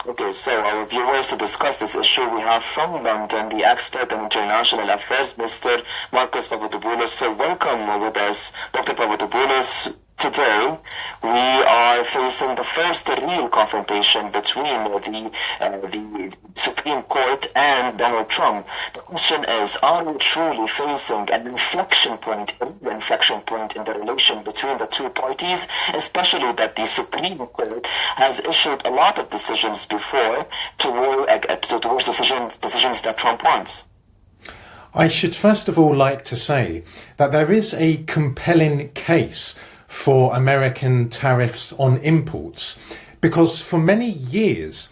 Okay, so our viewers, to discuss this issue, we have from London the expert on international affairs, Mr. Marcus Papadopoulos. So welcome with us, Dr. Papadopoulos. Today, we are facing the first real confrontation between the Supreme Court and Donald Trump. The question is, are we truly facing an inflection point, a real inflection point in the relation between the two parties, especially that the Supreme Court has issued a lot of decisions before towards decisions that Trump wants? I should first of all like to say that there is a compelling case for American tariffs on imports, because for many years,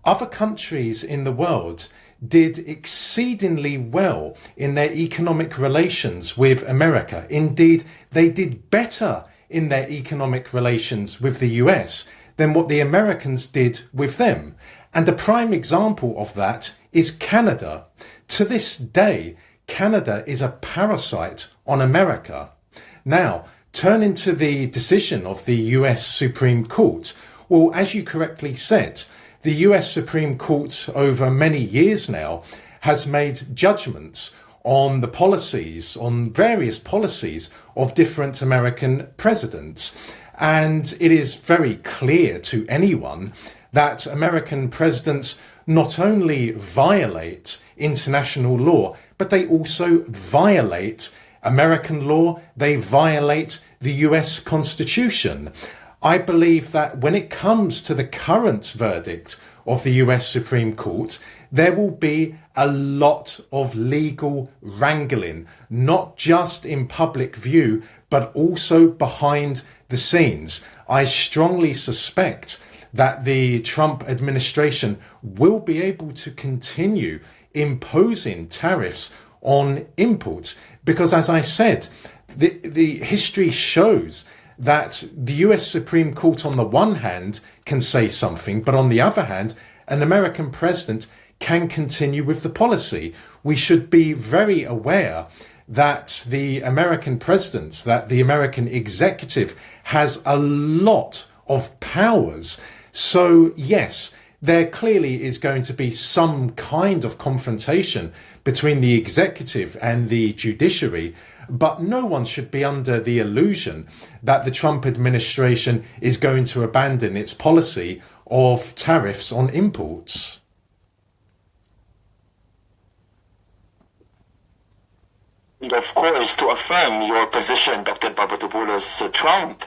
other countries in the world did exceedingly well in their economic relations with America. Indeed, they did better in their economic relations with the US than what the Americans did with them. And a prime example of that is Canada. To this day, Canada is a parasite on America. Now, turning to the decision of the US Supreme Court. Well, as you correctly said, the US Supreme Court over many years now has made judgments on the policies, on various policies of different American presidents. And it is very clear to anyone that American presidents not only violate international law, but they also violate American law, they violate the US Constitution. I believe that when it comes to the current verdict of the US Supreme Court, there will be a lot of legal wrangling, not just in public view, but also behind the scenes. I strongly suspect that the Trump administration will be able to continue imposing tariffs on imports. Because as I said, the history shows that the US Supreme Court on the one hand can say something, but on the other hand, an American president can continue with the policy. We should be very aware that the American president, that the American executive has a lot of powers. So yes, there clearly is going to be some kind of confrontation between the executive and the judiciary, but no one should be under the illusion that the Trump administration is going to abandon its policy of tariffs on imports. And of course, to affirm your position, Dr. Papadopoulos, Trump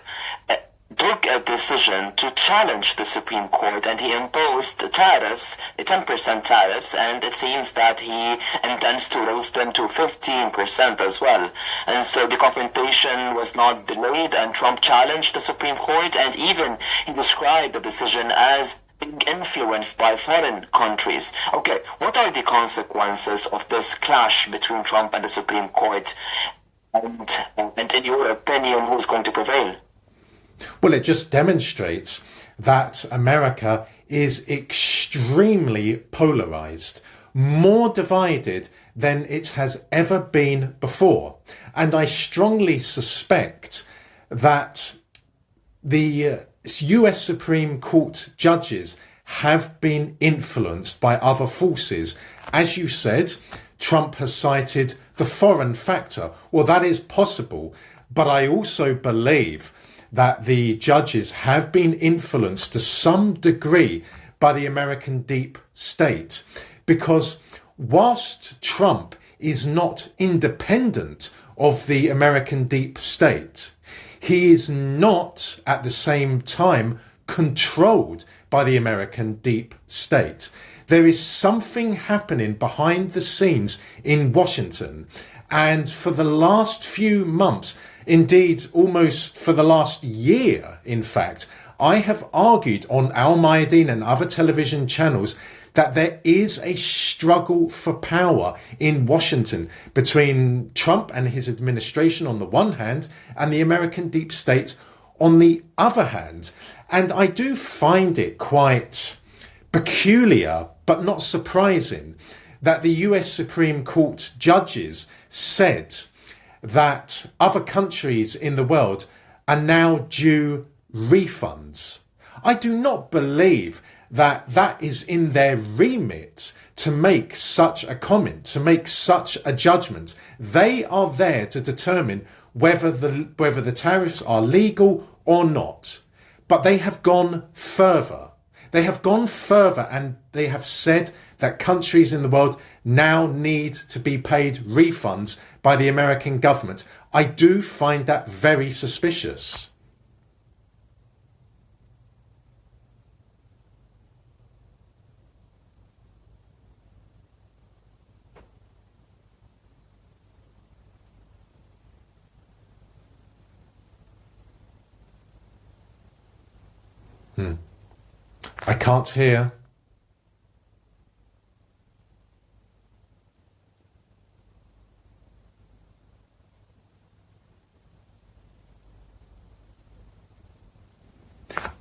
took a decision to challenge the Supreme Court, and he imposed tariffs, 10% tariffs, and it seems that he intends to raise them to 15% as well. And so the confrontation was not delayed, and Trump challenged the Supreme Court, and even he described the decision as being influenced by foreign countries. Okay, what are the consequences of this clash between Trump and the Supreme Court? And in your opinion, who's going to prevail? Well, it just demonstrates that America is extremely polarized, more divided than it has ever been before. And I strongly suspect that the US Supreme Court judges have been influenced by other forces. As you said, Trump has cited the foreign factor. Well, that is possible, but I also believe that the judges have been influenced to some degree by the American deep state. Because whilst Trump is not independent of the American deep state, he is not at the same time controlled by the American deep state. There is something happening behind the scenes in Washington. And for the last few months, indeed, almost for the last year, in fact, I have argued on our Mayadeen and other television channels that there is a struggle for power in Washington between Trump and his administration on the one hand and the American deep state on the other hand. And I do find it quite peculiar, but not surprising, that the US Supreme Court judges said that other countries in the world are now due refunds. I do not believe that is in their remit to make such a comment, to make such a judgment. They are there to determine whether the tariffs are legal or not. But they have gone further. They have gone further, and they have said that countries in the world now need to be paid refunds by the American government. I do find that very suspicious. I can't hear.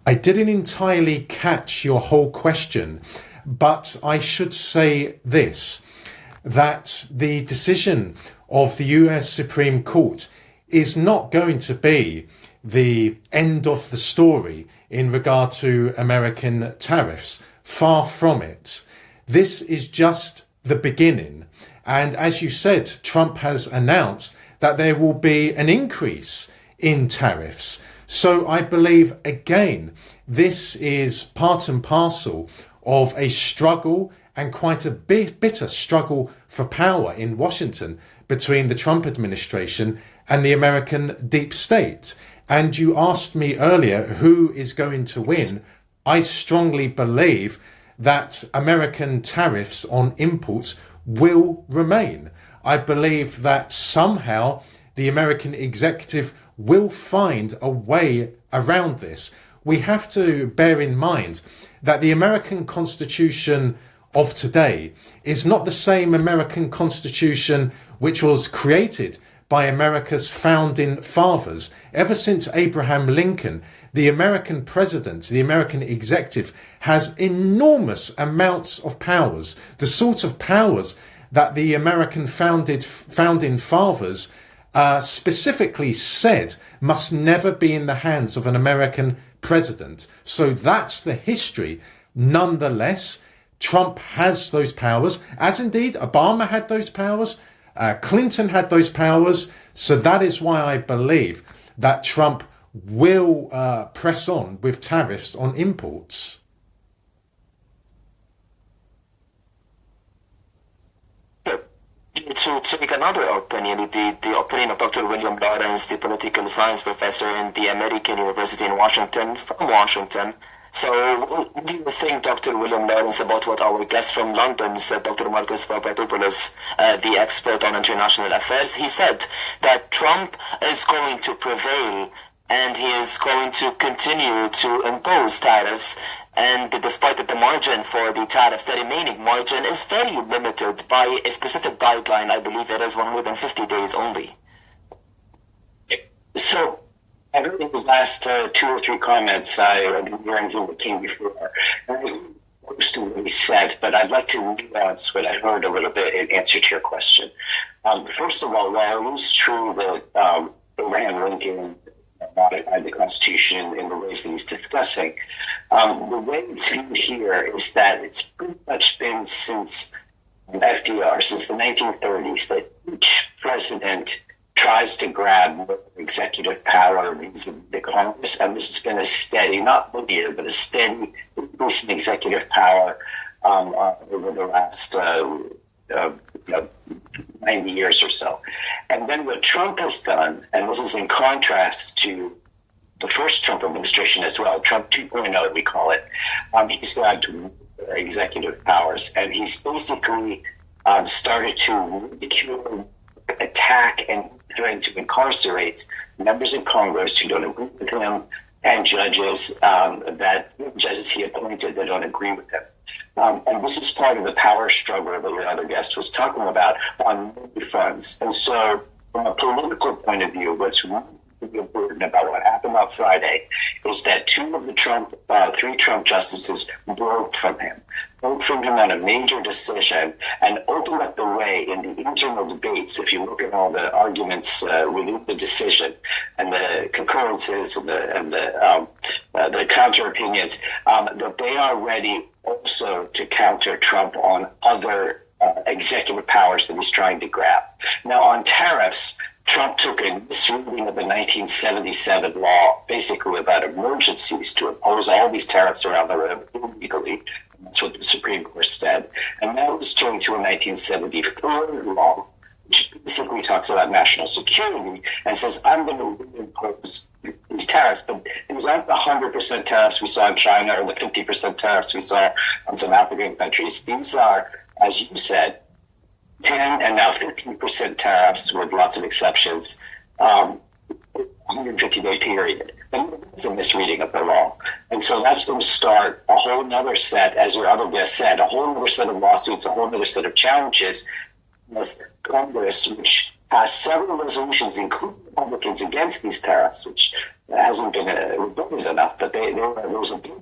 I didn't entirely catch your whole question, but I should say this, that the decision of the US Supreme Court is not going to be the end of the story in regard to American tariffs. Far from it. This is just the beginning. And as you said, Trump has announced that there will be an increase in tariffs. So I believe, again, this is part and parcel of a struggle, and quite a bitter struggle for power in Washington between the Trump administration and the American deep state. And you asked me earlier who is going to win. I strongly believe that American tariffs on imports will remain. I believe that somehow the American executive will find a way around this. We have to bear in mind that the American Constitution of today is not the same American Constitution which was created by America's founding fathers. Ever since Abraham Lincoln, the American president, the American executive, has enormous amounts of powers, the sort of powers that the American founding fathers specifically said must never be in the hands of an American president. So that's the history. Nonetheless, Trump has those powers, as indeed Obama had those powers, Clinton had those powers. So that is why I believe that Trump will press on with tariffs on imports. To take another opinion, the opinion of Dr. William Lawrence, the political science professor in the American University in Washington, from Washington. So, what do you think, Dr. William Lawrence, about what our guest from London said, Dr. Marcus Papadopoulos, the expert on international affairs? He said that Trump is going to prevail and he is going to continue to impose tariffs. And despite that the margin for the tariffs, the remaining margin is very limited by a specific guideline. I believe it is 150 days only. So, I heard his last 2 or 3 comments. I didn't hear anything that came before. And most of what he said, but I'd like to nuance what I heard a little bit in answer to your question. First of all, while it is true that Abraham Lincoln modified the Constitution in the ways that he's discussing, the way it's viewed here is that it's pretty much been since FDR, since the 1930s, that each president tries to grab more executive power vis-a-vis the Congress, and this has been a steady, not linear, but a steady increase in executive power over the last 90 years or so. And then what Trump has done, and this is in contrast to the first Trump administration as well, Trump 2.0 we call it, he's got executive powers, and he's basically started to ridicule, attack, and threaten to incarcerate members of Congress who don't agree with him, and judges he appointed that don't agree with him. And this is part of the power struggle that your other guest was talking about on many fronts. And so, from a political point of view, what's really important about what happened on Friday is that three Trump justices broke from him on a major decision and opened up the way in the internal debates. If you look at all the arguments within the decision and the concurrences and the counter opinions, that they are ready also to counter Trump on other executive powers that he's trying to grab. Now, on tariffs, Trump took a misreading of the 1977 law, basically about emergencies, to impose all these tariffs around the world illegally. That's what the Supreme Court said. And that was turned to a 1974 law, which basically talks about national security and says, I'm going to reimpose these tariffs. But these aren't the 100% tariffs we saw in China or the 50% tariffs we saw on some African countries. These are, as you said, 10 and now 15% tariffs with lots of exceptions, 150-day period. And it's a misreading of the law. And so that's going to start a whole other set, as your other guest said, a whole other set of lawsuits, a whole other set of challenges. As Congress, which has several resolutions, including Republicans, against these tariffs, which hasn't been rebutted enough, but there was a big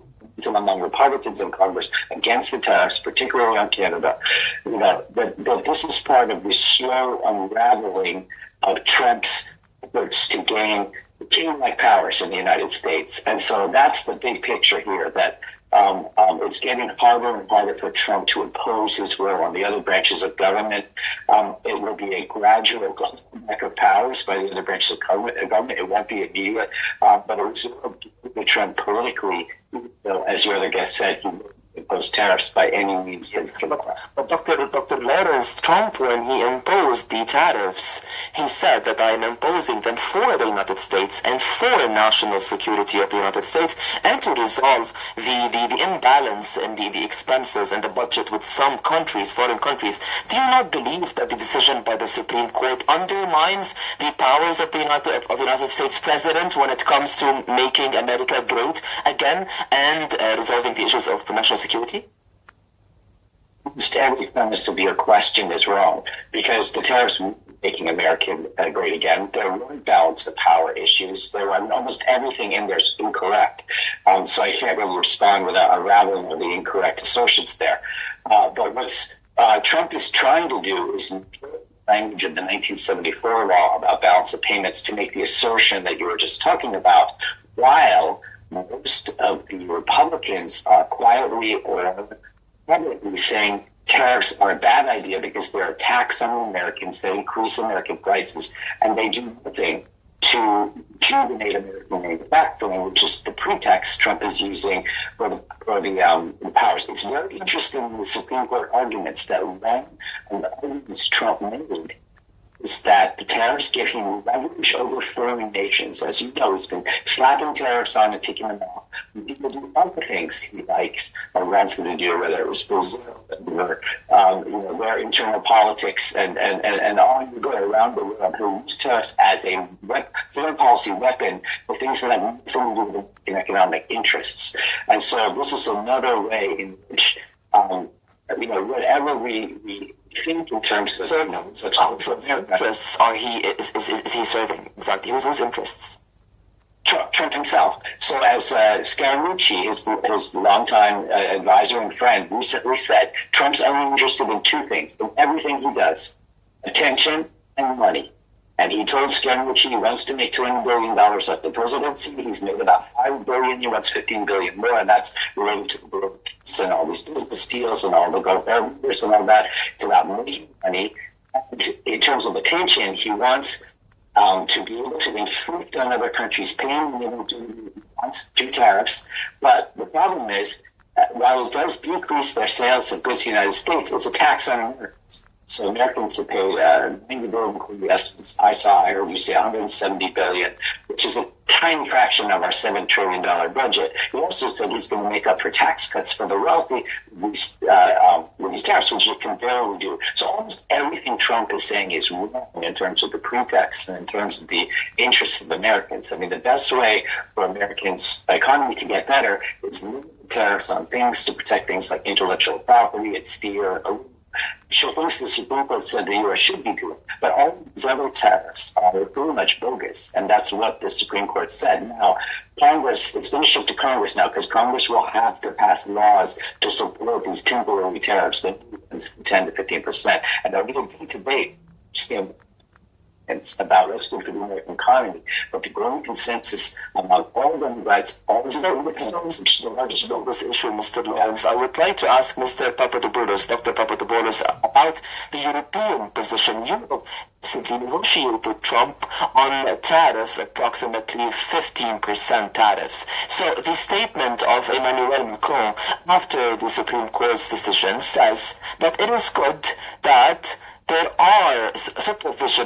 among Republicans in Congress against the tariffs, particularly on Canada, that this is part of the slow unraveling of Trump's efforts to gain king-like powers in the United States. And so that's the big picture here, that it's getting harder and harder for Trump to impose his will on the other branches of government. It will be a gradual back of powers by the other branches of government. It won't be immediate, but it was Trump politically, as your other guest said, he will impose tariffs by any means that he can. But Dr. Lawrence, Trump, when he imposed the tariffs, he said that I am imposing them for the United States and for national security of the United States and to resolve the imbalance in the expenses and the budget with some countries, foreign countries. Do you not believe that the decision by the Supreme Court undermines the powers of the United States President when it comes to making America great again and resolving the issues of national security? Almost every premise of your question is wrong, because the tariffs making America great again. There were balance of power issues. There were almost everything in there is incorrect. So I can't really respond without unraveling the incorrect assertions there. But what Trump is trying to do is language of the 1974 law about balance of payments to make the assertion that you were just talking about, while most of the Republicans are quietly or publicly saying tariffs are a bad idea because they're a tax on Americans, they increase American prices, and they do nothing to rejuvenate American manufacturing, which is the pretext Trump is using for the powers. It's very interesting in the Supreme Court arguments that one of the arguments Trump made is that the tariffs give him leverage over foreign nations. As you know, he's been slapping tariffs on and taking them off. When people do other things he likes or wants them to do, whether it was Brazil or their internal politics and all you go around the world, who use tariffs as a foreign policy weapon for things that have nothing to do with economic interests. And so this is another way in which whatever we think in terms of interests is he serving exactly? Whose interests? Trump himself. So as Scaramucci, his longtime advisor and friend, recently said, Trump's only interested in two things in everything he does: attention and money. And he told Scaramucci he wants to make $20 billion off the presidency. He's made about $5 billion. He wants $15 billion more, and that's related to the and all these business deals and all the governors and all that. It's about making money. And in terms of attention, he wants to be able to inflict on other countries pain when they don't do through tariffs. But the problem is, while it does decrease their sales of goods to the United States, it's a tax on Americans. So Americans have paid $90 billion, including the estimates I heard you say $170 billion, which is a tiny fraction of our $7 trillion budget. He also said he's going to make up for tax cuts for the wealthy with these tariffs, which he can barely do. So almost everything Trump is saying is wrong in terms of the pretext and in terms of the interests of Americans. I mean, the best way for Americans' economy to get better is limit tariffs on things to protect things like intellectual property and steer She thinks the Supreme Court said the U.S. should be doing, but all these other tariffs are pretty much bogus, and that's what the Supreme Court said. Now, Congress, it's going to shift to Congress now, because Congress will have to pass laws to support these temporary tariffs, the 10 to 15%, and there'll be a big debate about what's good for the American economy, but the growing consensus among all Democrats, all which is the largest of this issue, Mr. Lawrence. I would like to ask Mr. Papadopoulos, Dr. Papadopoulos, about the European position. Europe recently negotiated Trump on tariffs, approximately 15% tariffs. So the statement of Emmanuel Macron after the Supreme Court's decision says that it is good that there are supervision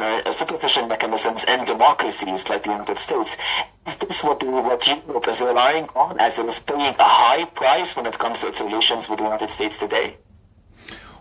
mechanisms in democracies like the United States. Is this what Europe is relying on, as it is paying a high price when it comes to its relations with the United States today?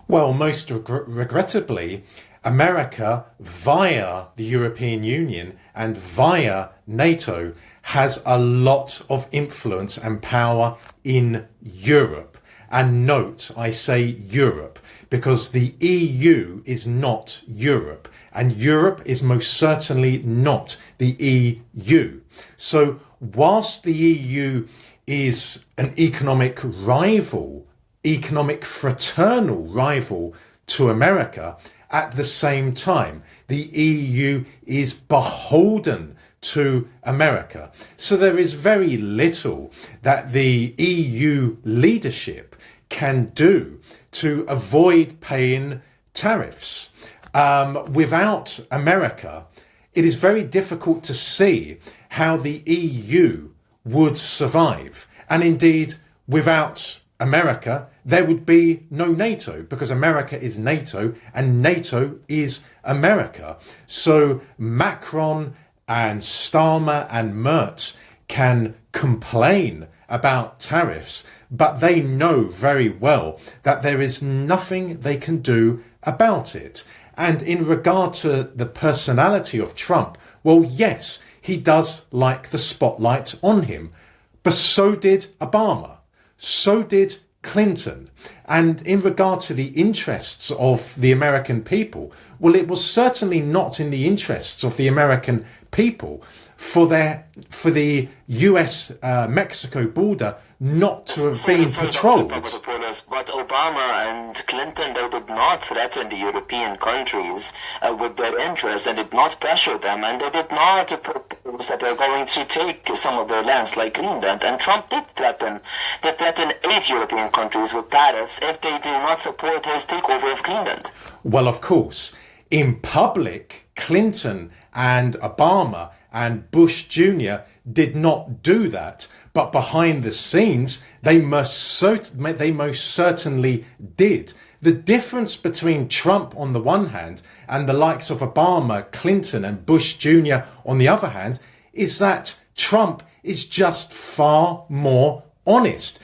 Well, most regrettably, America, via the European Union and via NATO, has a lot of influence and power in Europe. And note, I say Europe, because the EU is not Europe, and Europe is most certainly not the EU. So whilst the EU is an economic rival, economic fraternal rival to America, at the same time, the EU is beholden to America. So there is very little that the EU leadership can do to avoid paying tariffs. Without America, it is very difficult to see how the EU would survive. And indeed, without America, there would be no NATO, because America is NATO and NATO is America. So Macron and Starmer and Merz can complain about tariffs, but they know very well that there is nothing they can do about it. And in regard to the personality of Trump, well, yes, he does like the spotlight on him, but so did Obama, so did Clinton. And in regard to the interests of the American people, well, it was certainly not in the interests of the American people for the US-Mexico border not to have been patrolled. But Obama and Clinton, they did not threaten the European countries with their interests, and did not pressure them, and they did not propose that they're going to take some of their lands like Greenland. And Trump did threaten. They threatened 8 European countries with tariffs if they do not support his takeover of Greenland. Well, of course, in public, Clinton and Obama and Bush Jr. did not do that, but behind the scenes, they most certainly did. The difference between Trump on the one hand and the likes of Obama, Clinton and Bush Jr. on the other hand is that Trump is just far more honest.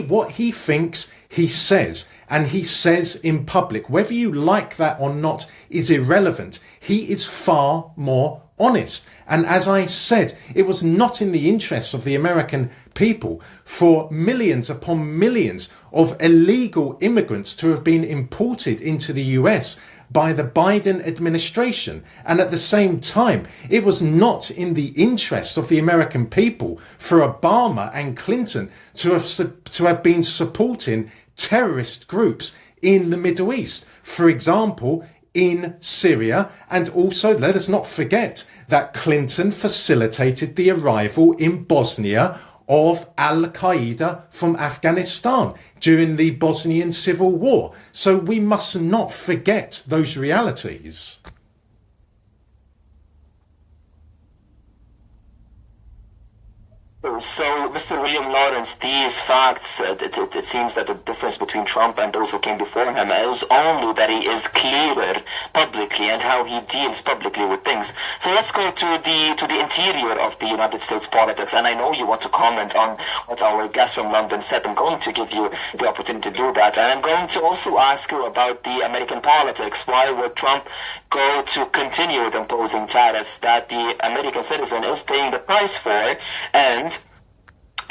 What he thinks, he says, and he says in public. Whether you like that or not is irrelevant. He is far more honest. And as I said, it was not in the interests of the American people for millions upon millions of illegal immigrants to have been imported into the US by the Biden administration. And at the same time, it was not in the interests of the American people for Obama and Clinton to have been supporting terrorist groups in the Middle East. For example, in Syria, and also let us not forget that Clinton facilitated the arrival in Bosnia of Al-Qaeda from Afghanistan during the Bosnian Civil War. So we must not forget those realities. So, Mr. William Lawrence, these facts, it seems that the difference between Trump and those who came before him is only that he is clearer publicly and how he deals publicly with things. So let's go to the interior of the United States politics. And I know you want to comment on what our guest from London said. I'm going to give you the opportunity to do that. And I'm going to also ask you about the American politics. Why would Trump go to continue with imposing tariffs that the American citizen is paying the price for? And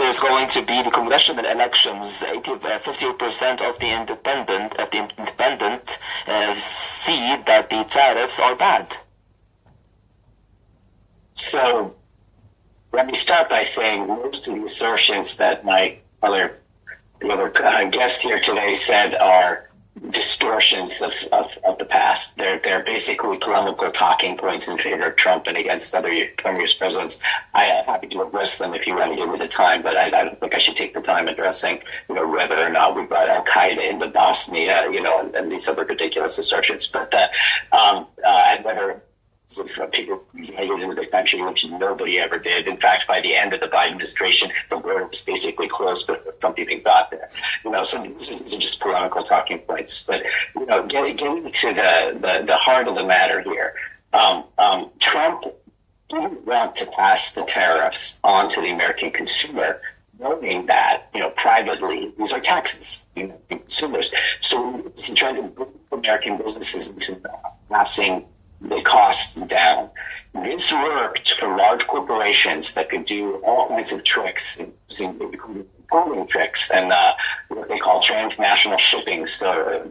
there's going to be the congressional elections. 58% of the independent see that the tariffs are bad. So let me start by saying most of the assertions that my other guest here today said are distortions of the past. They're basically polemical talking points in favor of Trump and against other former US presidents. I am happy to address them if you want to give me the time, but I don't think I should take the time addressing, whether or not we brought Al Qaeda into Bosnia, and these other ridiculous assertions. But and whether people migrated into the country, which nobody ever did. In fact, by the end of the Biden administration, the border was basically closed before Trump even got there. So these are just polemical talking points. But getting to the heart of the matter here, Trump didn't want to pass the tariffs on to the American consumer, knowing that privately these are taxes, consumers. So he tried to bring American businesses into passing the costs down. This worked for large corporations that could do all kinds of tricks, including reporting tricks and what they call transnational shipping. So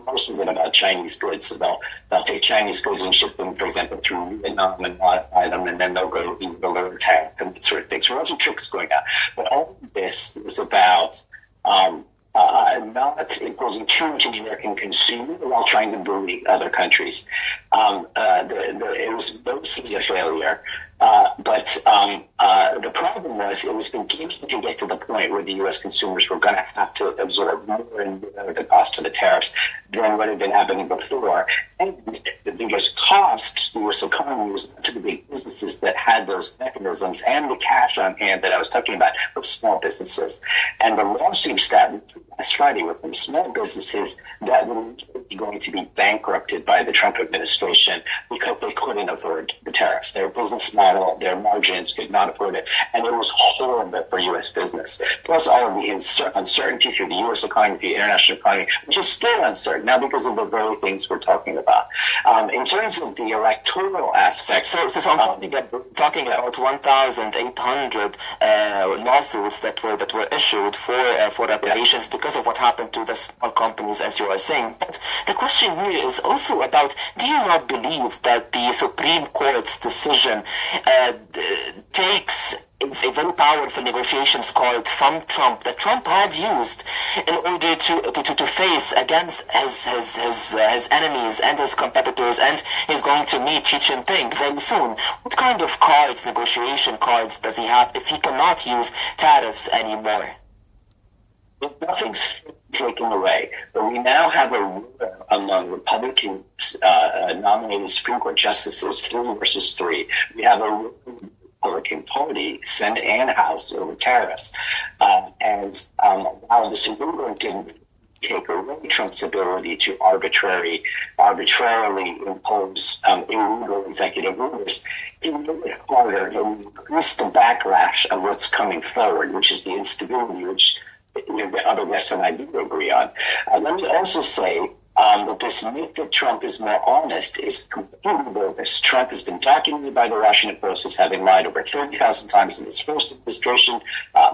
most of it about Chinese goods. So they'll take Chinese goods and ship them, for example, through Vietnam and modify them, and then they'll go to the lower tariff and that sort of thing. So lots of tricks going on. But all of this was about not imposing too much on the American consumer while trying to bully other countries. It was mostly a failure. But the problem was it was beginning to get to the point where the U.S. consumers were going to have to absorb more and more of the cost of the tariffs than what had been happening before. And the biggest cost to the U.S. economy was to the big businesses that had those mechanisms and the cash on hand that I was talking about with small businesses. And the lawsuits that last Friday were from small businesses that were going to be bankrupted by the Trump administration because they couldn't afford the tariffs. Their business model, their margins could not afford it, and it was horrible for U.S. business. Plus all of the uncertainty through the U.S. economy, the international economy, which is still uncertain now because of the very things we're talking about. In terms of the electoral aspect, so I'm talking about 1,800 lawsuits that were issued for reparations because of what happened to the small companies, as you are saying. But the question here is also about: do you not believe that the Supreme Court's decision takes a very powerful negotiations card from Trump that Trump had used in order to face against his enemies and his competitors, and he's going to meet Xi Jinping very soon? What kind of cards, negotiation cards, does he have if he cannot use tariffs anymore? Nothing's taken away, but we now have a war among Republican nominated Supreme Court justices, 3 versus 3. We have a Republican Party, Senate and House, over tariffs. While the Supreme Court didn't take away Trump's ability to arbitrarily impose illegal executive orders, it made it harder and increased the backlash of what's coming forward, which is the instability, which the other guests and I do agree on. Let me also say that this myth that Trump is more honest is completely bogus. Trump has been documented by the Washington Post as having lied over 30,000 times in his first administration,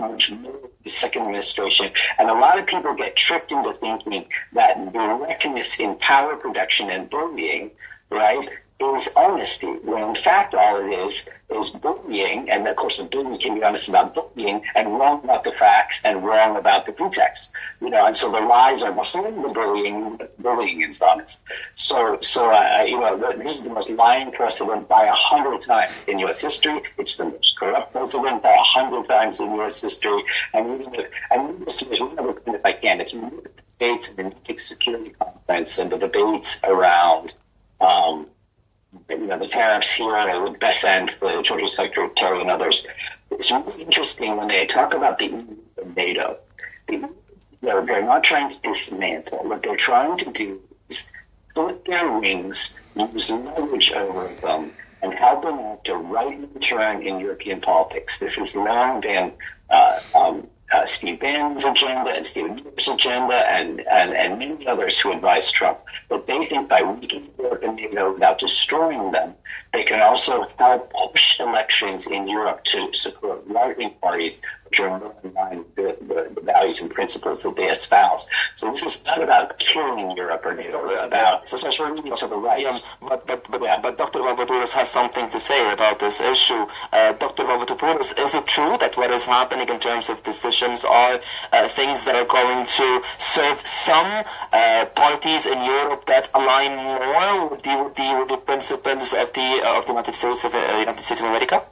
much more in his second administration. And a lot of people get tricked into thinking that directness in power production and bullying, right, is honesty, when in fact all it is bullying, and of course a bully can be honest about bullying and wrong about the facts and wrong about the pretext, and so the lies are behind the bullying is honest. So this is the most lying president by 100 times in U.S. history. It's the most corrupt president by 100 times in U.S. history. And there's one other point, if I can, if you look at the debates in the Munich Security Conference and the debates around the tariffs here with Bessent, the Treasury Secretary, and others. It's really interesting when they talk about the EU and NATO. They're not trying to dismantle. What they're trying to do is put their wings, use leverage over them, and help them out to right turn in European politics. This has long been Steve Bannon's agenda and Stephen Miller's agenda and many others who advise Trump. But they think by weakening Europe and NATO without destroying them, They can also help push elections in Europe to support right-wing parties, which are more in line with the values and principles that they espouse. So this is not about killing Europe or NATO. It's about to the right. But Dr. Papadopoulos has something to say about this issue. Dr. Papadopoulos, is it true that what is happening in terms of decisions are things that are going to serve some parties in Europe that align more with the principles of the United States of America?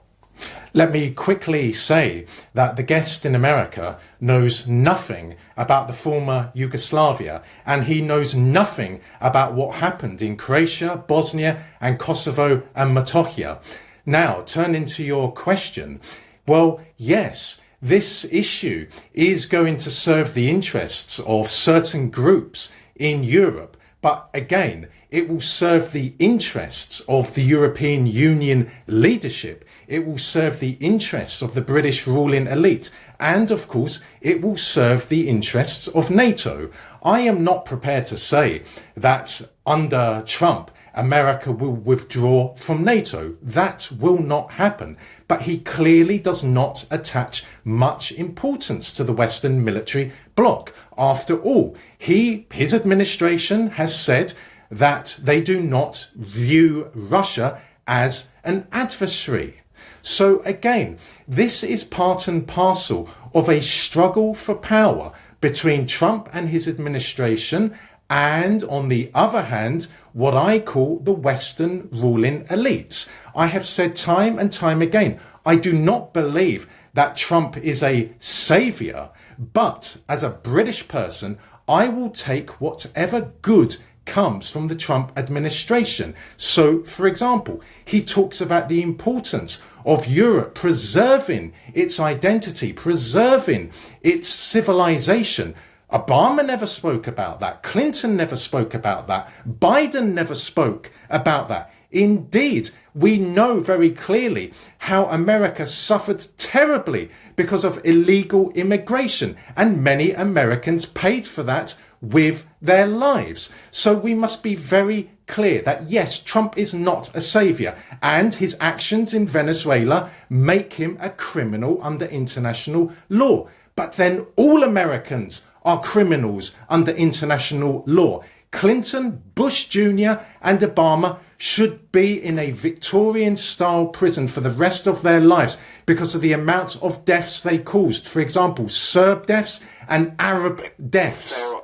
Let me quickly say that the guest in America knows nothing about the former Yugoslavia, and he knows nothing about what happened in Croatia, Bosnia and Kosovo and Metohija. Now, turning to your question, well, yes, this issue is going to serve the interests of certain groups in Europe, but again, it will serve the interests of the European Union leadership. It will serve the interests of the British ruling elite. And of course, it will serve the interests of NATO. I am not prepared to say that under Trump, America will withdraw from NATO. That will not happen. But he clearly does not attach much importance to the Western military bloc. After all, his administration has said that they do not view Russia as an adversary. So again, this is part and parcel of a struggle for power between Trump and his administration and, on the other hand, what I call the Western ruling elites. I have said time and time again, I do not believe that Trump is a saviour, but as a British person, I will take whatever good comes from the Trump administration. So, for example, he talks about the importance of Europe preserving its identity, preserving its civilization. Obama never spoke about that. Clinton never spoke about that. Biden never spoke about that. Indeed, we know very clearly how America suffered terribly because of illegal immigration, and many Americans paid for that with their lives. So we must be very clear that yes, Trump is not a saviour, and his actions in Venezuela make him a criminal under international law. But then all Americans are criminals under international law. Clinton, Bush Jr. and Obama should be in a Victorian-style prison for the rest of their lives because of the amount of deaths they caused. For example, Serb deaths and Arab deaths. So,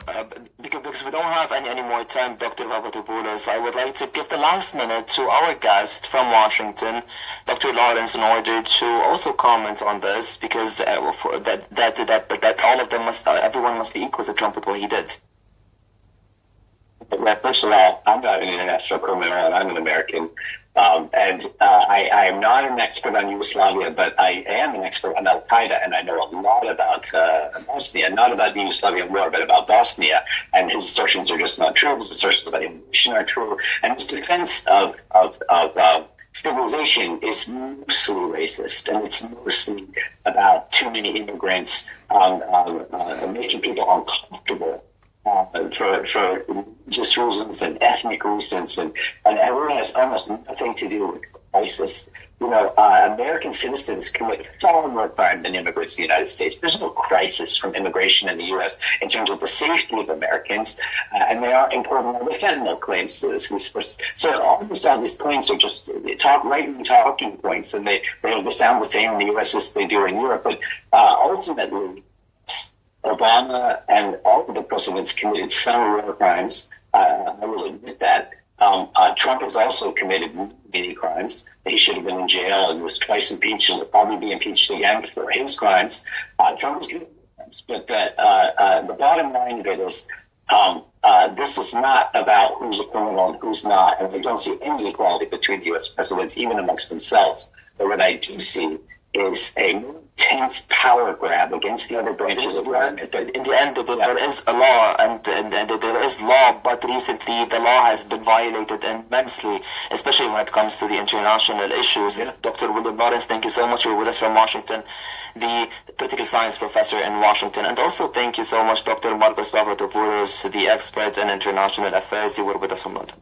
because we don't have any more time, Dr. Papadopoulos, I would like to give the last minute to our guest from Washington, Dr. Lawrence, in order to also comment on this, because that all of them everyone must be equal to Trump with what he did. Well, first of all, I'm not an international criminal, and I'm an American. I am not an expert on Yugoslavia, but I am an expert on Al-Qaeda, and I know a lot about Bosnia, not about the Yugoslavian war, but about Bosnia. And his assertions are just not true. His assertions about immigration are true. And his defense of civilization is mostly racist, and it's mostly about too many immigrants making people uncomfortable. For just reasons and ethnic reasons, and it really has almost nothing to do with crisis. You know, American citizens commit far more crime than immigrants in the United States. There's no crisis from immigration in the U.S. in terms of the safety of Americans, and they are importing all the fentanyl claims. So all these claims are just talking points, and they sound the same in the U.S. as they do in Europe. But ultimately, Obama and all of the presidents committed some war crimes. I will admit that. Trump has also committed many crimes. He should have been in jail and was twice impeached and will probably be impeached again for his crimes. Trump has committed crimes. But the bottom line of it is this is not about who's a criminal and who's not. And we don't see any equality between the U.S. presidents, even amongst themselves. But what I do see is a more intense power grab against the other branches of government. But in the end, there is a law, and there is law, but recently the law has been violated immensely, especially when it comes to the international issues. Yeah. Dr. William Lawrence, thank you so much. You're with us from Washington, the political science professor in Washington. And also thank you so much, Dr. Marcos Papadopoulos, the expert in international affairs. You were with us from London.